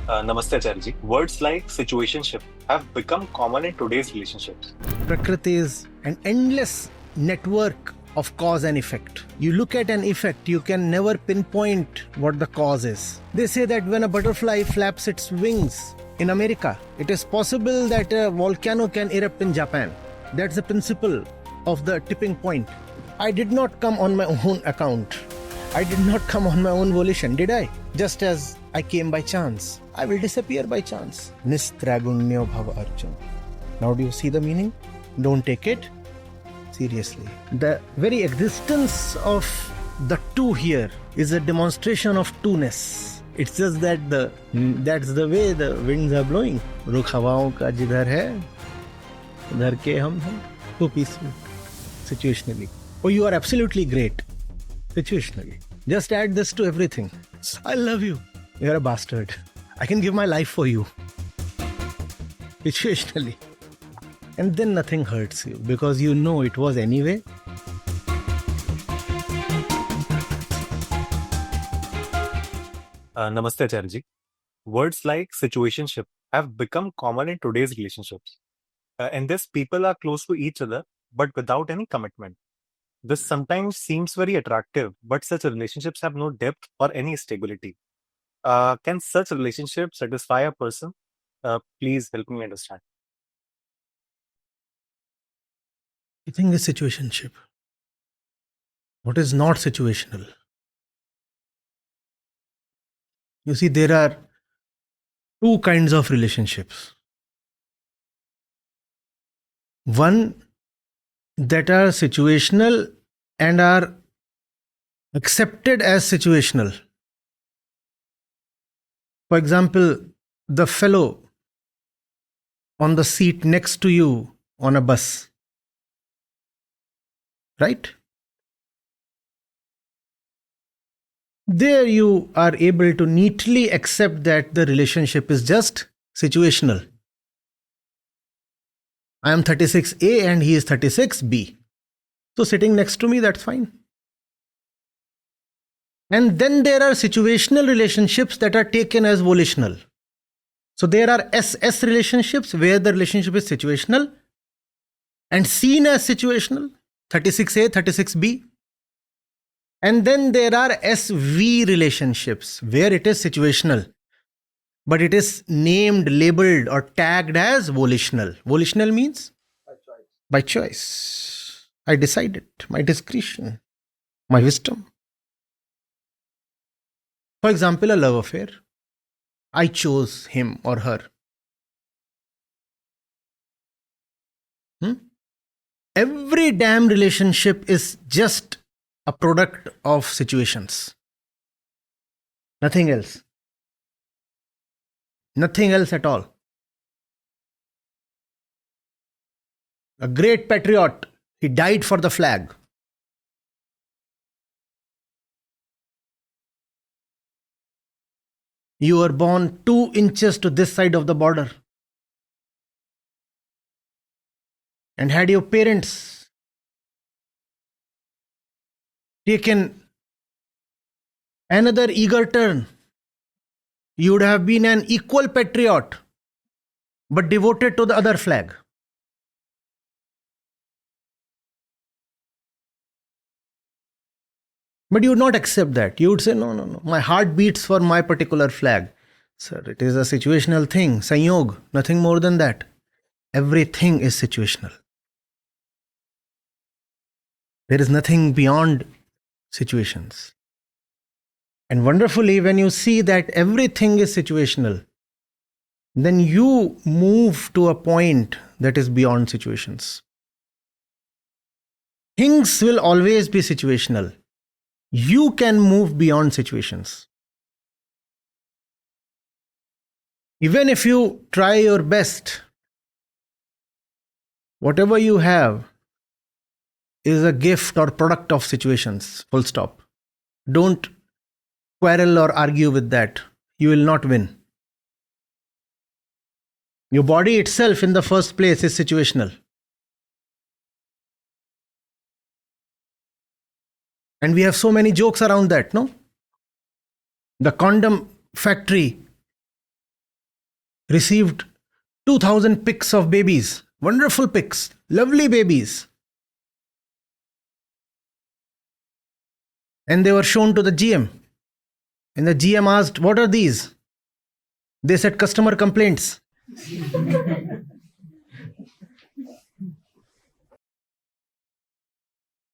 Namaste, Acharya Ji. Words like situationship have become common in today's relationships. Prakriti is an endless network of cause and effect. You look at an effect, you can never pinpoint what the cause is. They say that when a butterfly flaps its wings in America, it is possible that a volcano can erupt in Japan. That's the principle of the tipping point. I did not come on my own account. I did not come on my own volition, did I? Just as I came by chance, I will disappear by chance. Nistragunyo bhava arjun. Now do you see the meaning? Don't take it seriously. The very existence of the two here is a demonstration of two-ness. It's just that that's the way the winds are blowing. रुख हवाओं का जिधर है उधर के हम हैं. So peaceful. Situationally. Oh, you are absolutely great. Situationally. Just add this to everything. I love you. You're a bastard. I can give my life for you. Situationally. And then nothing hurts you because you know it was anyway. Namaste, Acharya Ji. Words like situationship have become common in today's relationships. In this, people are close to each other, but without any commitment. This sometimes seems very attractive, but such relationships have no depth or any stability. Can such relationships satisfy a person? Please help me understand. You think is situationship. What is not situational? You see, there are two kinds of relationships. One that are situational and are accepted as situational. For example, the fellow on the seat next to you on a bus. Right? There you are able to neatly accept that the relationship is just situational. I am 36A and he is 36B. So sitting next to me, that's fine. And then there are situational relationships that are taken as volitional. So there are SS relationships where the relationship is situational and seen as situational, 36A, 36B. And then there are SV relationships where it is situational, but it is named, labeled, or tagged as volitional. Volitional means? By choice. I decided, my discretion, my wisdom. For example, a love affair. I chose him or her. Every damn relationship is just a product of situations. Nothing else. Nothing else at all. A great patriot, he died for the flag. You were born 2 inches to this side of the border. And had your parents taken another eager turn, you would have been an equal patriot, but devoted to the other flag. But you would not accept that. You would say, no, no, no. My heart beats for my particular flag. Sir, it is a situational thing. Sanyog, nothing more than that. Everything is situational. There is nothing beyond situations. And wonderfully, when you see that everything is situational, then you move to a point that is beyond situations. Things will always be situational. You can move beyond situations. Even if you try your best, whatever you have is a gift or product of situations. Full stop. Don't quarrel or argue with that. You will not win. Your body itself in the first place is situational. And we have so many jokes around that, no? The condom factory received 2000 pics of babies, wonderful pics, lovely babies. And they were shown to the GM. And the GM asked, "What are these?" They said, "Customer complaints."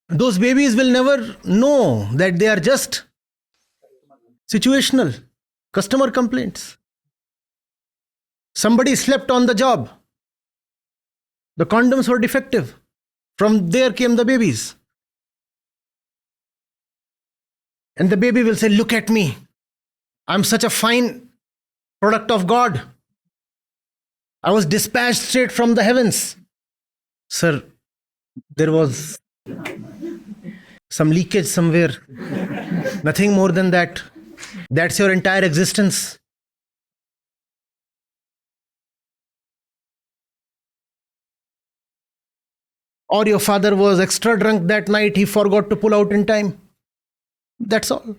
Those babies will never know that they are just situational, customer complaints. Somebody slept on the job. The condoms were defective. From there came the babies. And the baby will say, "Look at me. I'm such a fine product of God. I was dispatched straight from the heavens." Sir, there was some leakage somewhere. Nothing more than that. That's your entire existence. Or your father was extra drunk that night, he forgot to pull out in time. That's all.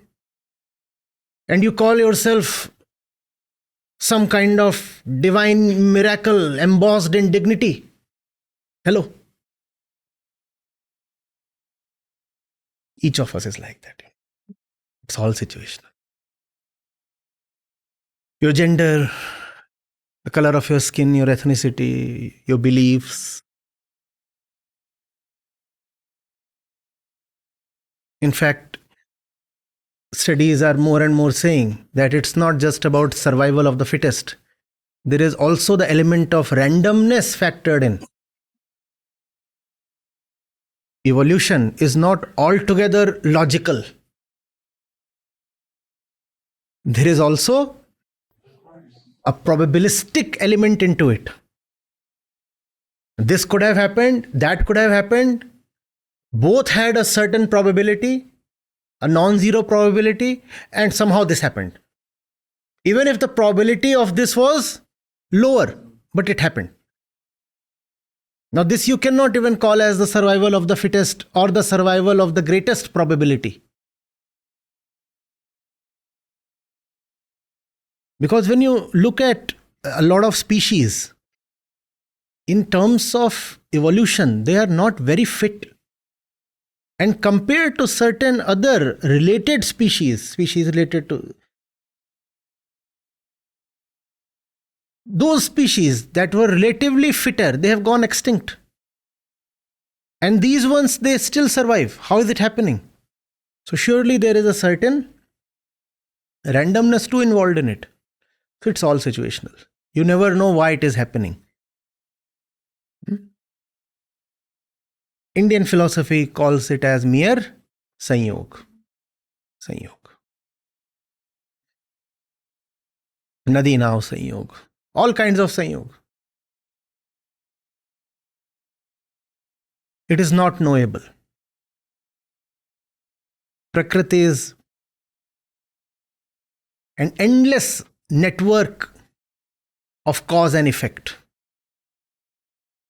And you call yourself some kind of divine miracle embossed in dignity. Hello. Each of us is like that. It's all situational. Your gender, the color of your skin, your ethnicity, your beliefs. In fact, studies are more and more saying that it's not just about survival of the fittest. There is also the element of randomness factored in. Evolution is not altogether logical. There is also a probabilistic element into it. This could have happened, that could have happened. Both had a certain probability, a non-zero probability, and somehow this happened. Even if the probability of this was lower, but it happened. Now, this you cannot even call as the survival of the fittest or the survival of the greatest probability. Because when you look at a lot of species, in terms of evolution, they are not very fit. And compared to certain other related species related to those species that were relatively fitter, they have gone extinct. And these ones, they still survive. How is it happening? So surely there is a certain randomness too involved in it. So it's all situational. You never know why it is happening. Indian philosophy calls it as mere sanyog. Sanyog. Nadi now sanyog. All kinds of sanyog. It is not knowable. Prakriti is an endless network of cause and effect.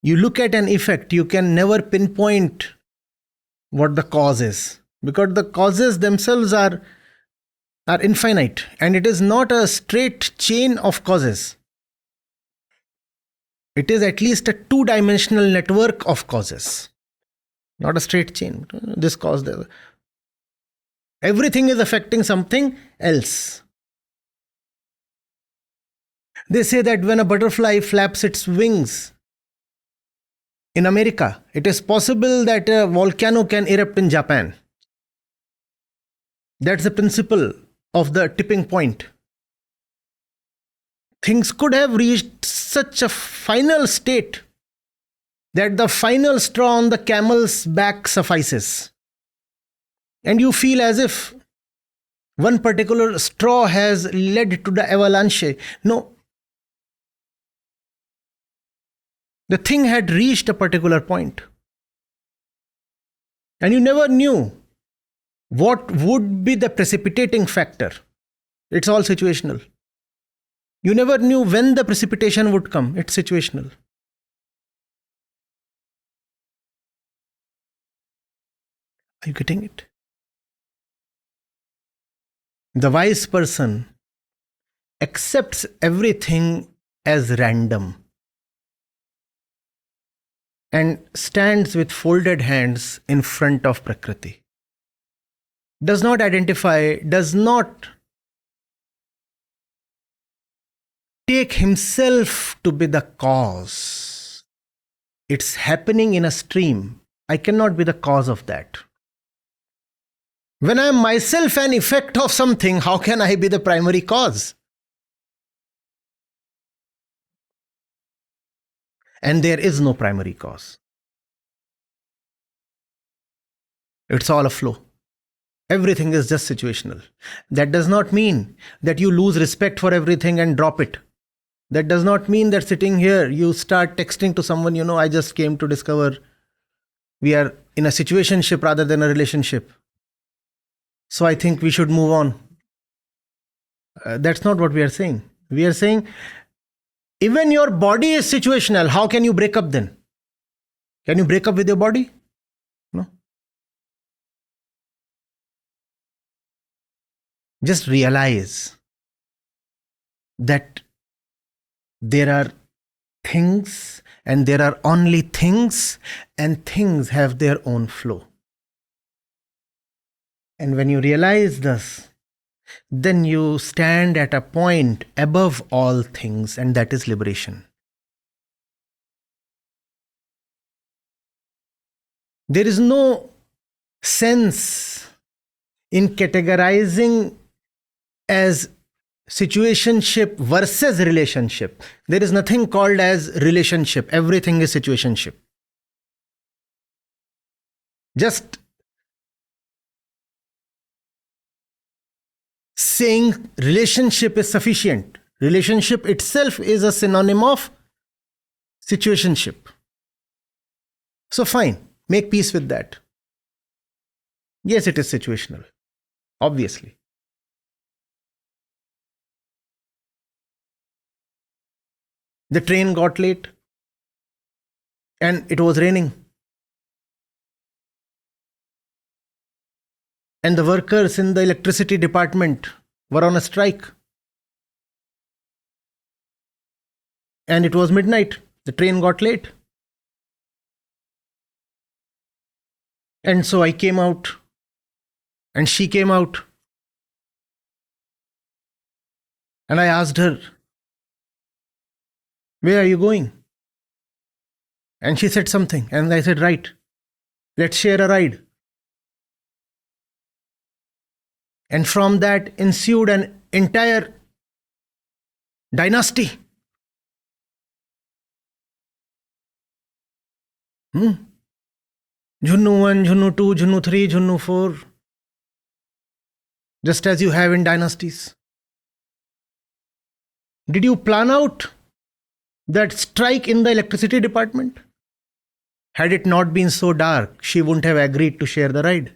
You look at an effect, you can never pinpoint what the cause is, because the causes themselves are infinite, and it is not a straight chain of causes. It is at least a two-dimensional network of causes, not a straight chain. This cause, the everything is affecting something else. They say that when a butterfly flaps its wings in America, it is possible that a volcano can erupt in Japan. That's the principle of the tipping point. Things could have reached such a final state that the final straw on the camel's back suffices. And you feel as if one particular straw has led to the avalanche. No. The thing had reached a particular point. And you never knew what would be the precipitating factor. It's all situational. You never knew when the precipitation would come. It's situational. Are you getting it? The wise person accepts everything as random and stands with folded hands in front of Prakriti. Does not identify, does not take himself to be the cause. It's happening in a stream. I cannot be the cause of that. When I am myself an effect of something, how can I be the primary cause? And there is no primary cause. It's all a flow. Everything is just situational. That does not mean that you lose respect for everything and drop it. That does not mean that sitting here, you start texting to someone, I just came to discover we are in a situationship rather than a relationship. So I think we should move on. That's not what we are saying. We are saying, even your body is situational. How can you break up then? Can you break up with your body? No. Just realize that there are things and there are only things, and things have their own flow. And when you realize this, then you stand at a point above all things, and that is liberation. There is no sense in categorizing as situationship versus relationship. There is nothing called as relationship. Everything is situationship. Just saying relationship is sufficient. Relationship itself is a synonym of situationship. So fine, make peace with that. Yes, it is situational, obviously. The train got late and it was raining. And the workers in the electricity department were on a strike. And it was midnight. The train got late. And so I came out. And she came out. And I asked her, "Where are you going?" And she said something. And I said, "Right. Let's share a ride." And from that ensued an entire dynasty. Junnu 1, Junnu 2, Junnu 3, Junnu 4. Just as you have in dynasties. Did you plan out that strike in the electricity department? Had it not been so dark, she wouldn't have agreed to share the ride.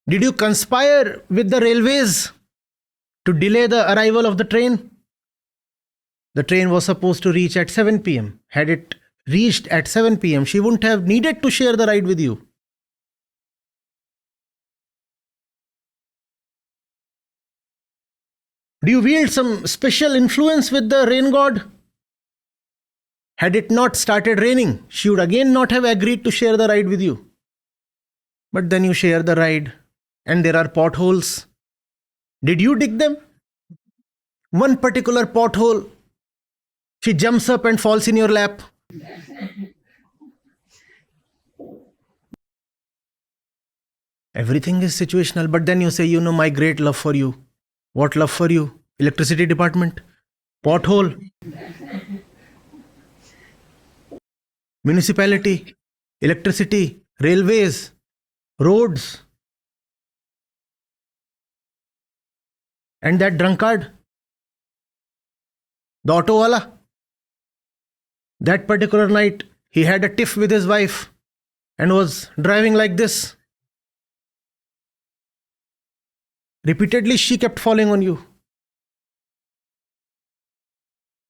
Did you conspire with the railways to delay the arrival of the train? The train was supposed to reach at 7 p.m. Had it reached at 7 p.m., she wouldn't have needed to share the ride with you. Do you wield some special influence with the rain god? Had it not started raining, she would again not have agreed to share the ride with you. But then you share the ride and there are potholes. Did you dig them? One particular pothole, she jumps up and falls in your lap. Everything is situational, but then you say, my great love for you. What love for you? Electricity department, pothole, municipality, electricity, railways, roads. And that drunkard, the auto wala, that particular night, he had a tiff with his wife and was driving like this. Repeatedly, she kept falling on you.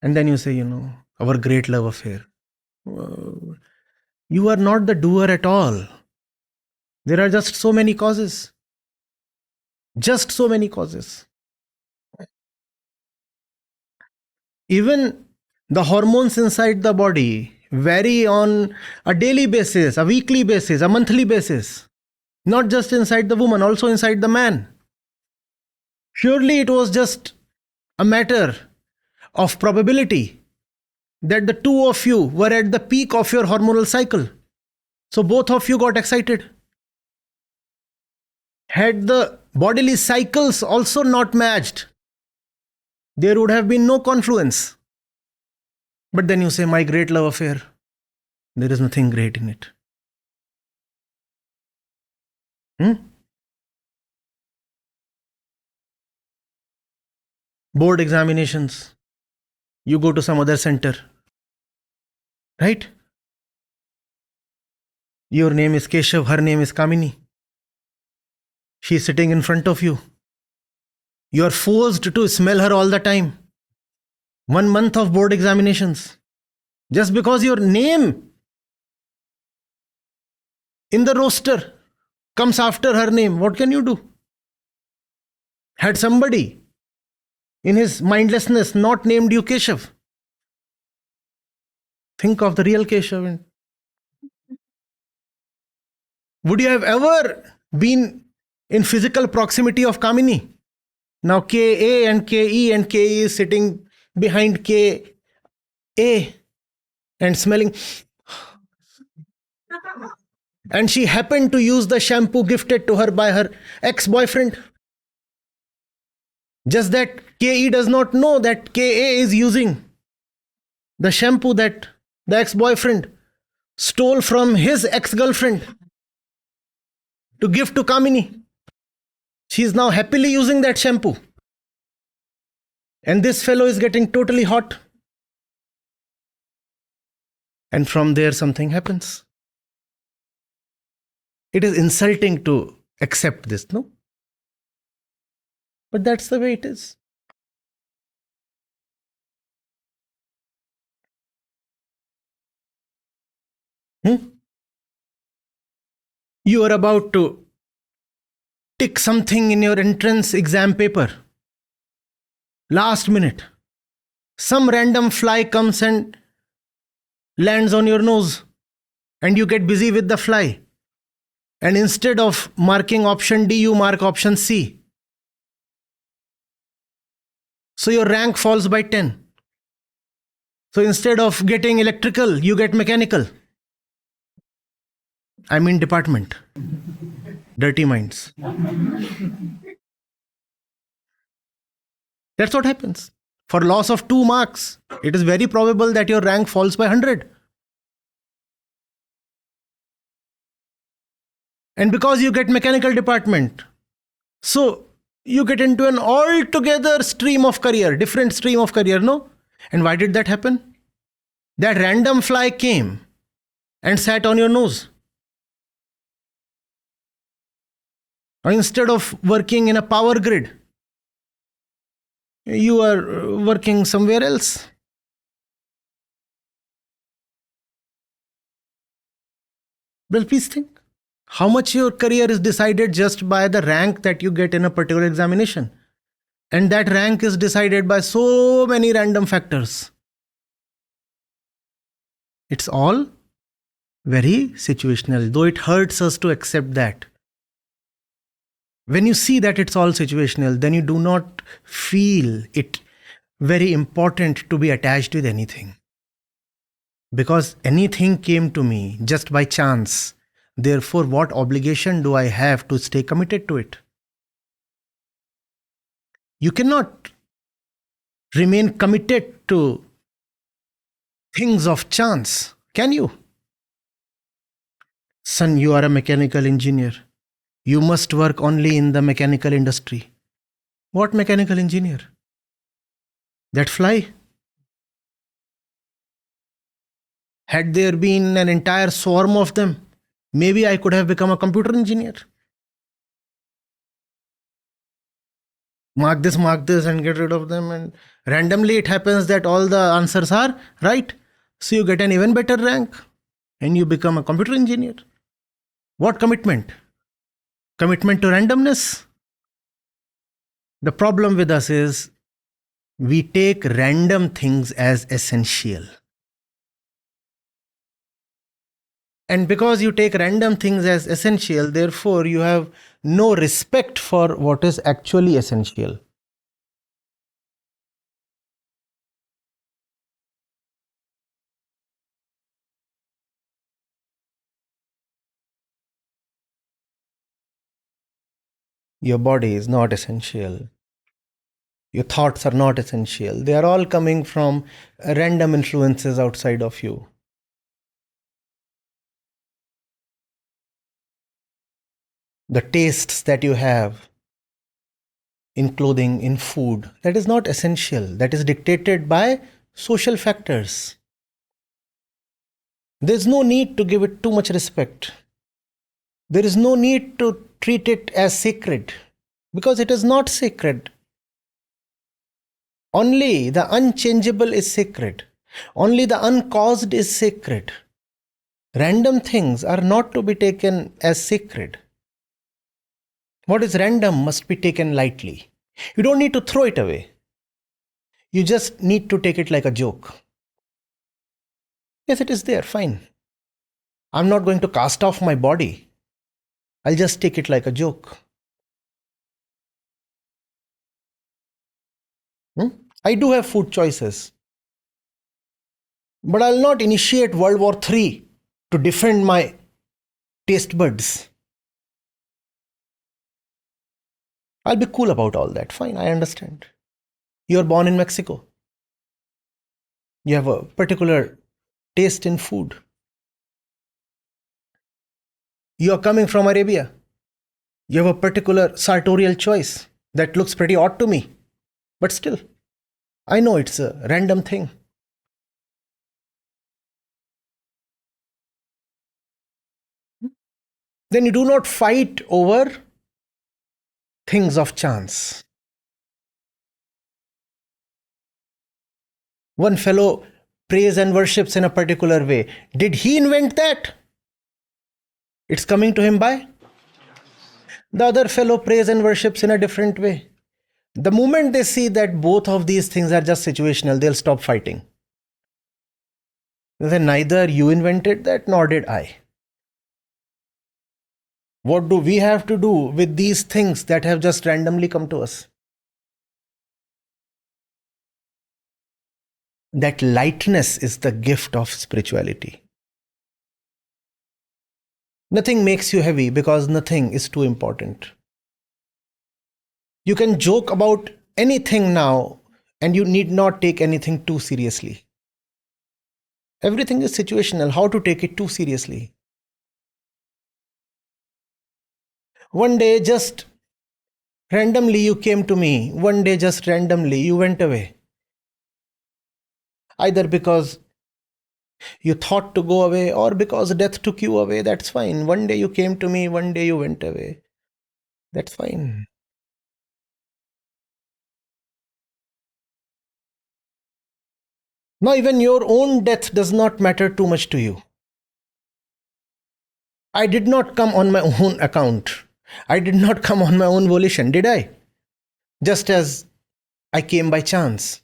And then you say, our great love affair. You are not the doer at all. There are just so many causes. Just so many causes. Even the hormones inside the body vary on a daily basis, a weekly basis, a monthly basis. Not just inside the woman, also inside the man. Surely it was just a matter of probability that the two of you were at the peak of your hormonal cycle. So both of you got excited. Had the bodily cycles also not matched, there would have been no confluence. But then you say, my great love affair. There is nothing great in it. Board examinations. You go to some other center. Right? Your name is Keshav, her name is Kamini. She is sitting in front of you. You are forced to smell her all the time. 1 month of board examinations. Just because your name in the roster comes after her name, what can you do? Had somebody in his mindlessness not named you Keshav, think of the real Keshav. Would you have ever been in physical proximity of Kamini? Now KA and KE and KE is sitting behind KA and smelling. And she happened to use the shampoo gifted to her by her ex-boyfriend. Just that KE does not know that KA is using the shampoo that the ex-boyfriend stole from his ex-girlfriend to give to Kamini. She is now happily using that shampoo. And this fellow is getting totally hot. And from there something happens. It is insulting to accept this, no? But that's the way it is. You are about to tick something in your entrance exam paper. Last minute, some random fly comes and lands on your nose, and you get busy with the fly. And instead of marking option D, you mark option C. So your rank falls by 10. So instead of getting electrical, you get mechanical. I mean department. Dirty minds. That's what happens. For loss of 2 marks, it is very probable that your rank falls by 100. And because you get mechanical department, so you get into an altogether stream of career, different stream of career, no? And why did that happen? That random fly came and sat on your nose. Or instead of working in a power grid, you are working somewhere else. Well, please think. How much your career is decided just by the rank that you get in a particular examination. And that rank is decided by so many random factors. It's all very situational, though it hurts us to accept that. When you see that it's all situational, then you do not feel it very important to be attached with anything. Because anything came to me just by chance. Therefore, what obligation do I have to stay committed to it? You cannot remain committed to things of chance, can you? Son, you are a mechanical engineer. You must work only in the mechanical industry. What mechanical engineer? That fly? Had there been an entire swarm of them, maybe I could have become a computer engineer. Mark this, and get rid of them. And randomly it happens that all the answers are right. So you get an even better rank and you become a computer engineer. What commitment? Commitment to randomness? The problem with us is we take random things as essential. And because you take random things as essential, therefore you have no respect for what is actually essential. Your body is not essential. Your thoughts are not essential. They are all coming from random influences outside of you. The tastes that you have in clothing, in food, that is not essential. That is dictated by social factors. There's no need to give it too much respect. There is no need to treat it as sacred because it is not sacred. Only the unchangeable is sacred. Only the uncaused is sacred. Random things are not to be taken as sacred. What is random must be taken lightly. You don't need to throw it away. You just need to take it like a joke. Yes, it is there, fine. I'm not going to cast off my body. I'll just take it like a joke. I do have food choices. But I'll not initiate World War III to defend my taste buds. I'll be cool about all that. Fine, I understand. You're born in Mexico. You have a particular taste in food. You're coming from Arabia. You have a particular sartorial choice that looks pretty odd to me. But still, I know it's a random thing. Then you do not fight over things of chance. One fellow prays and worships in a particular way. Did he invent that? It's coming to him by? The other fellow prays and worships in a different way. The moment they see that both of these things are just situational, they'll stop fighting. Then neither you invented that nor did I. What do we have to do with these things that have just randomly come to us? That lightness is the gift of spirituality. Nothing makes you heavy because nothing is too important. You can joke about anything now and you need not take anything too seriously. Everything is situational. How to take it too seriously? One day, just randomly, you came to me. One day, just randomly, you went away. Either because you thought to go away or because death took you away. That's fine. One day you came to me, one day you went away. That's fine. Now, even your own death does not matter too much to you. I did not come on my own account. I did not come on my own volition, did I? Just as I came by chance.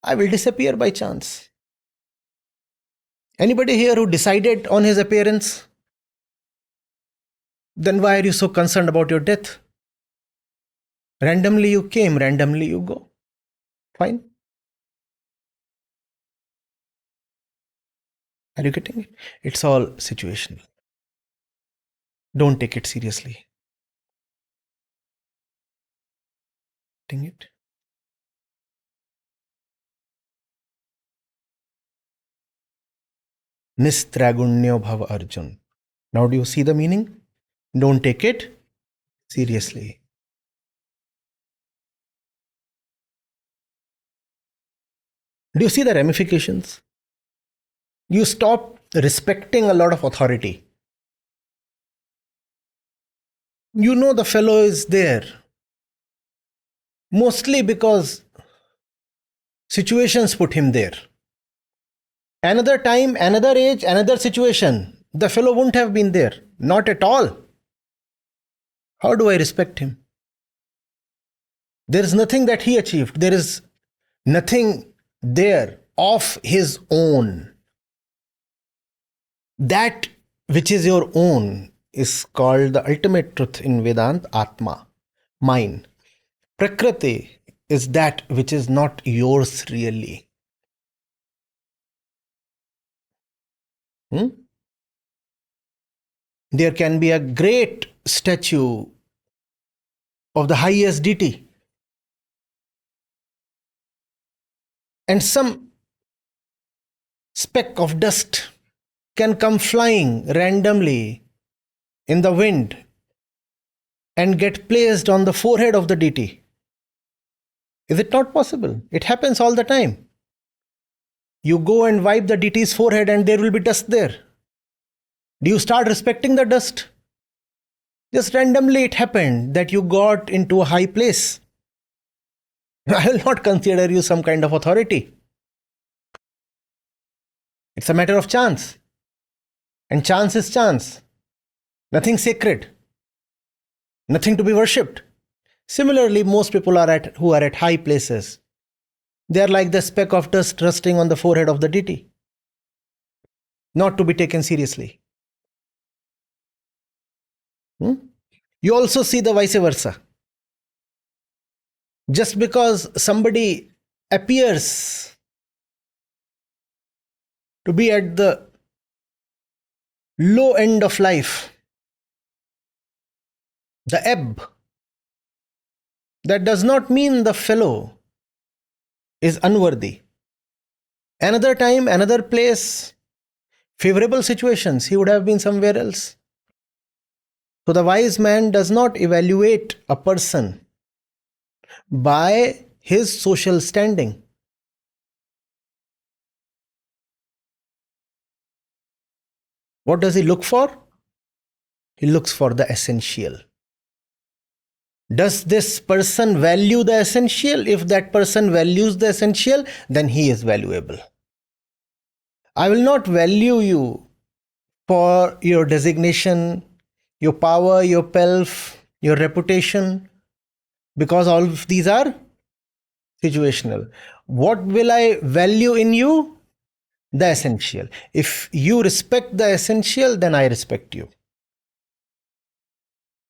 I will disappear by chance. Anybody here who decided on his appearance? Then why are you so concerned about your death? Randomly you came, randomly you go. Fine. Are you getting it? It's all situational. Don't take it seriously. Getting it? Nistragunyo bhava Arjun. Now do you see the meaning? Don't take it seriously. Do you see the ramifications? You stop respecting a lot of authority. You know the fellow is there. Mostly because situations put him there. Another time, another age, another situation, the fellow wouldn't have been there. Not at all. How do I respect him? There is nothing that he achieved. There is nothing there of his own. That which is your own is called the ultimate truth in Vedanta, Atma, mine. Prakriti is that which is not yours really. Hmm? There can be a great statue of the highest deity, and some speck of dust can come flying randomly in the wind and get placed on the forehead of the deity. Is it not possible? It happens all the time. You go and wipe the deity's forehead and there will be dust there. Do you start respecting the dust? Just randomly it happened that you got into a high place. I will not consider you some kind of authority. It's a matter of chance. And chance is chance. Nothing sacred. Nothing to be worshipped. Similarly, most people who are at high places, they are like the speck of dust resting on the forehead of the deity. Not to be taken seriously. You also see the vice versa. Just because somebody appears to be at the low end of life, the ebb, that does not mean the fellow is unworthy. Another time, another place, favorable situations, he would have been somewhere else. So the wise man does not evaluate a person by his social standing. What does he look for? He looks for the essential. Does this person value the essential? If that person values the essential, then he is valuable. I will not value you for your designation, your power, your pelf, your reputation, because all of these are situational. What will I value in you? The essential. If you respect the essential, then I respect you.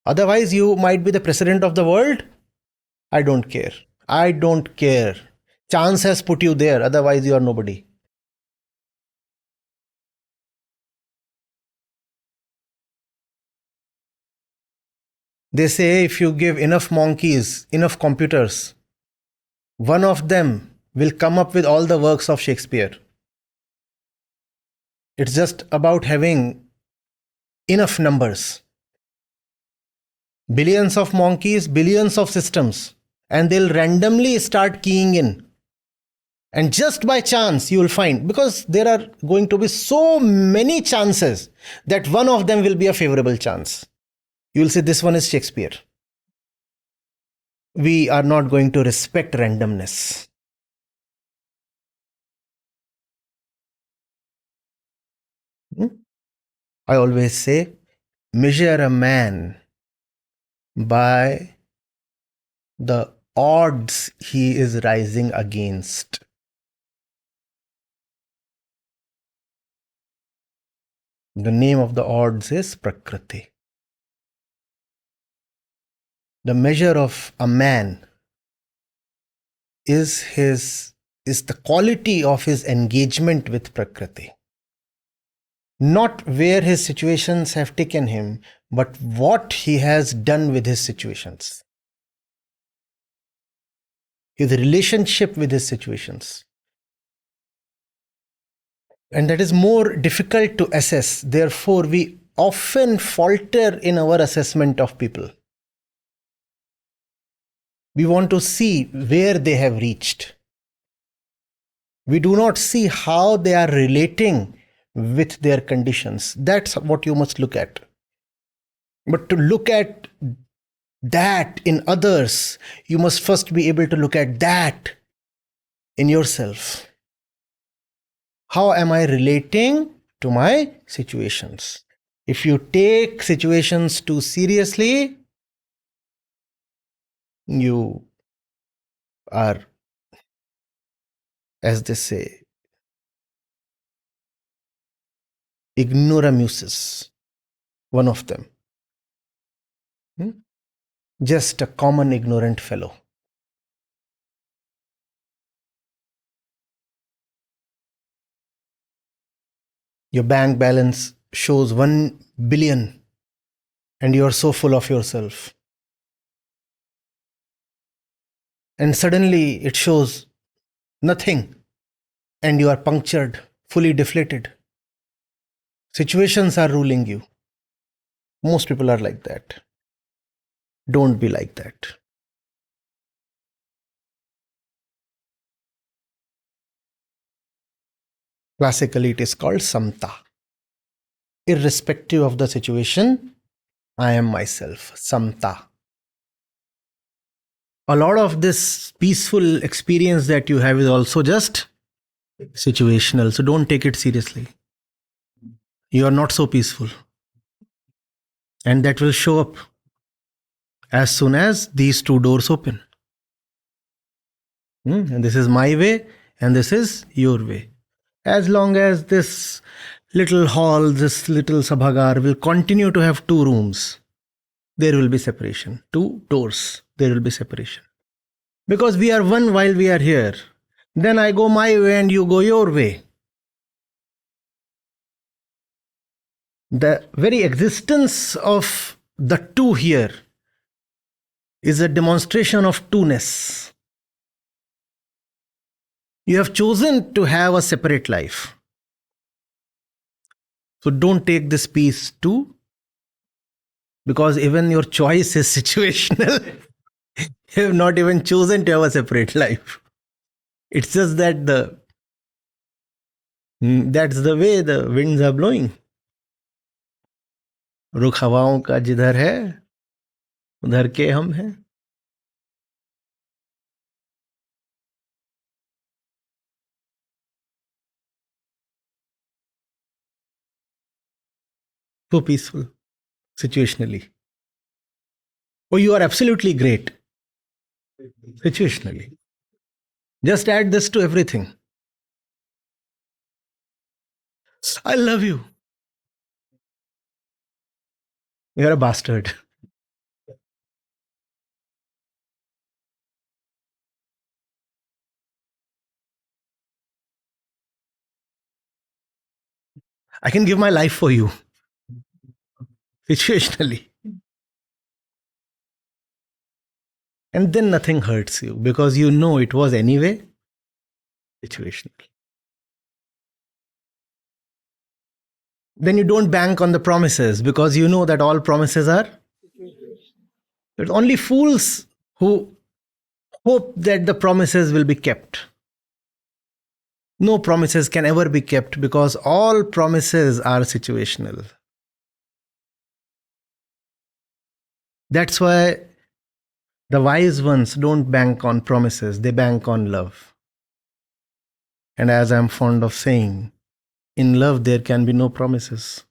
Otherwise, you might be the president of the world. I don't care. I don't care. Chance has put you there. Otherwise, you are nobody. They say if you give enough monkeys, enough computers, one of them will come up with all the works of Shakespeare. It's just about having enough numbers. Billions of monkeys, billions of systems, and they'll randomly start keying in. And just by chance, you will find, because there are going to be so many chances, that one of them will be a favorable chance. You will say, this one is Shakespeare. We are not going to respect randomness. I always say, measure a man by the odds he is rising against. The name of the odds is Prakriti. The measure of a man is the quality of his engagement with Prakriti. Not where his situations have taken him, but what he has done with his situations. His relationship with his situations. And that is more difficult to assess. Therefore, we often falter in our assessment of people. We want to see where they have reached. We do not see how they are relating with their conditions. That's what you must look at. But to look at that in others, you must first be able to look at that in yourself. How am I relating to my situations? If you take situations too seriously, you are, as they say, ignoramuses, one of them. Just a common ignorant fellow. Your bank balance shows 1 billion and you are so full of yourself. And suddenly it shows nothing and you are punctured, fully deflated. Situations are ruling you. Most people are like that. Don't be like that. Classically, it is called samta. Irrespective of the situation, I am myself. Samta. A lot of this peaceful experience that you have is also just situational. So don't take it seriously. You are not so peaceful. And that will show up as soon as these two doors open. And this is my way, and this is your way. As long as this little hall, this little sabhagar will continue to have two rooms, there will be separation. Two doors, there will be separation. Because we are one while we are here. Then I go my way and you go your way. The very existence of the two here is a demonstration of two-ness. You have chosen to have a separate life. So don't take this piece too, because even your choice is situational. You have not even chosen to have a separate life. It's just that that's the way the winds are blowing. रुख हवाओं का जिधर है उधर के हम हैं. So peaceful, situationally. Oh, you are absolutely great, situationally. Just add this to everything. I love you. You're a bastard. I can give my life for you, situationally. And then nothing hurts you because you know it was anyway situational. Then you don't bank on the promises because you know that all promises are. It's only fools who hope that the promises will be kept. No promises can ever be kept because all promises are situational. That's why the wise ones don't bank on promises, they bank on love. And as I'm fond of saying, in love there can be no promises.